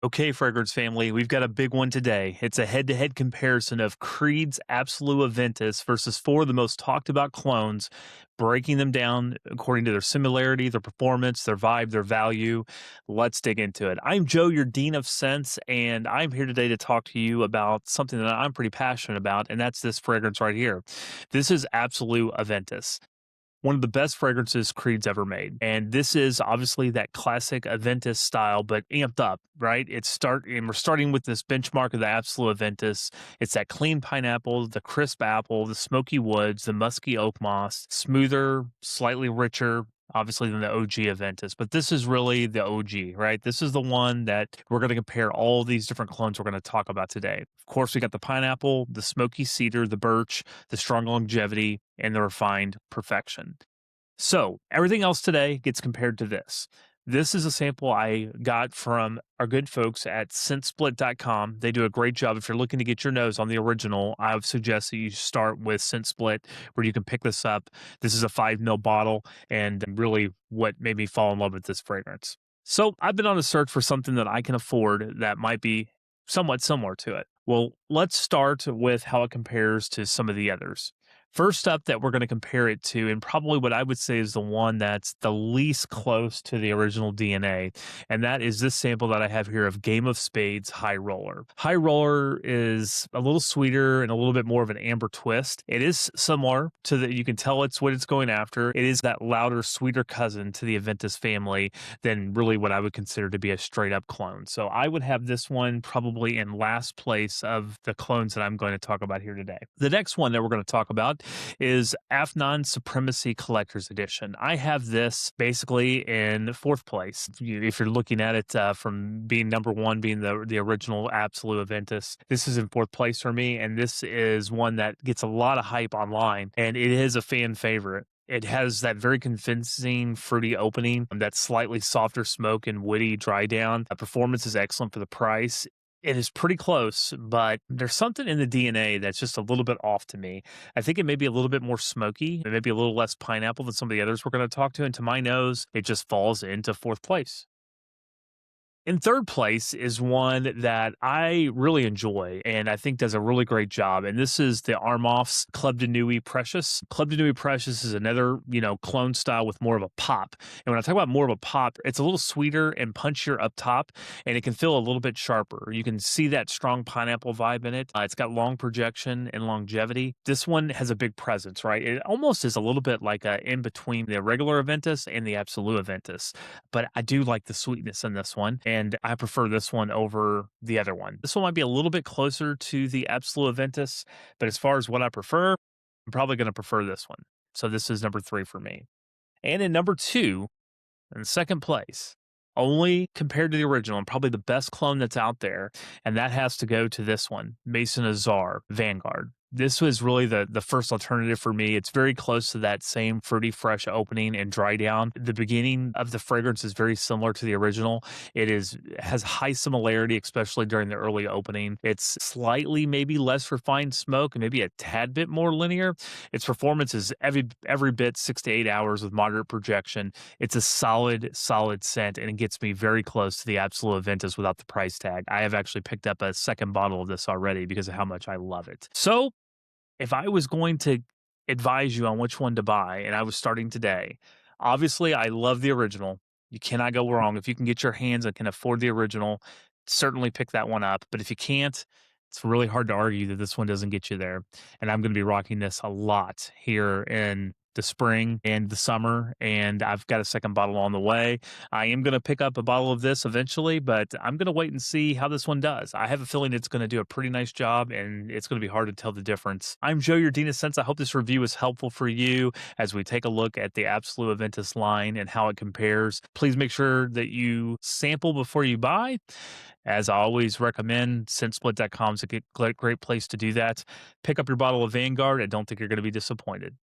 Okay, fragrance family, we've got a big one today. It's a head-to-head comparison of Creed's Absolu Aventus versus four of the most talked about clones, breaking them down according to their similarity, their performance, their vibe, their value. Let's dig into it. I'm Joe, your Dean of Scents, and I'm here today to talk to you about something that I'm pretty passionate about, and that's this fragrance right here. This is Absolu Aventus, one of the best fragrances Creed's ever made. And this is obviously that classic Aventus style, but amped up, right? And we're starting with this benchmark of the Absolute Aventus. It's that clean pineapple, the crisp apple, the smoky woods, the musky oak moss, smoother, slightly richer, obviously, than the OG Aventus. But this is really the OG, right? This is the one that we're going to compare all these different clones we're going to talk about today. Of course, we got the pineapple, the smoky cedar, the birch, the strong longevity, and the refined perfection. So everything else today gets compared to this. This is a sample I got from our good folks at scentsplit.com. They do a great job. If you're looking to get your nose on the original, I would suggest that you start with ScentSplit, where you can pick this up. This is a 5 ml bottle, and really what made me fall in love with this fragrance. So I've been on a search for something that I can afford that might be somewhat similar to it. Well, let's start with how it compares to some of the others. First up that we're going to compare it to, and probably what I would say is the one that's the least close to the original DNA, and that is this sample that I have here of Game of Spades High Roller. High Roller is a little sweeter and a little bit more of an amber twist. It is similar to the, you can tell it's what it's going after. It is that louder, sweeter cousin to the Aventus family than really what I would consider to be a straight up clone. So I would have this one probably in last place of the clones that I'm going to talk about here today. The next one that we're going to talk about is Afnan Supremacy Collector's Edition. I have this basically in fourth place. If you're looking at it from being number one, being the original Absolu Aventus, this is in fourth place for me, and this is one that gets a lot of hype online, and it is a fan favorite. It has that very convincing fruity opening, that slightly softer smoke and woody dry down. The performance is excellent for the price. It is pretty close, but there's something in the DNA that's just a little bit off to me. I think it may be a little bit more smoky, it may be a little less pineapple than some of the others we're going to talk to, and to my nose, it just falls into fourth place. In third place is one that I really enjoy and I think does a really great job. And this is the Armaf's Club de Nuit Precious. Club de Nuit Precious is another, clone style with more of a pop. And when I talk about more of a pop, it's a little sweeter and punchier up top, and it can feel a little bit sharper. You can see that strong pineapple vibe in it. It's got long projection and longevity. This one has a big presence, right? It almost is a little bit like a in between the regular Aventus and the Absolu Aventus. But I do like the sweetness in this one, and I prefer this one over the other one. This one might be a little bit closer to the Absolu Aventus, but as far as what I prefer, I'm probably going to prefer this one. So this is number 3 for me. And in number 2, in second place, only compared to the original, and probably the best clone that's out there, and that has to go to this one, Maison Asrar Vanguard. This was really the first alternative for me. It's very close to that same fruity, fresh opening and dry down. The beginning of the fragrance is very similar to the original. Has high similarity, especially during the early opening. It's slightly maybe less refined smoke and maybe a tad bit more linear. Its performance is every bit 6 to 8 hours with moderate projection. It's a solid scent, and it gets me very close to the Absolu Aventus without the price tag. I have actually picked up a second bottle of this already because of how much I love it. So if I was going to advise you on which one to buy, and I was starting today, obviously I love the original. You cannot go wrong. If you can get your hands and can afford the original, certainly pick that one up. But if you can't, it's really hard to argue that this one doesn't get you there. And I'm going to be rocking this a lot here in the spring and the summer, and I've got a second bottle on the way. I am going to pick up a bottle of this eventually, but I'm going to wait and see how this one does. I have a feeling it's going to do a pretty nice job, and it's going to be hard to tell the difference. I'm Joe, your Dean of Scents. I hope this review is helpful for you as we take a look at the Absolu Aventus line and how it compares. Please make sure that you sample before you buy. As I always recommend, scentsplit.com is a great place to do that. Pick up your bottle of Vanguard. I don't think you're going to be disappointed.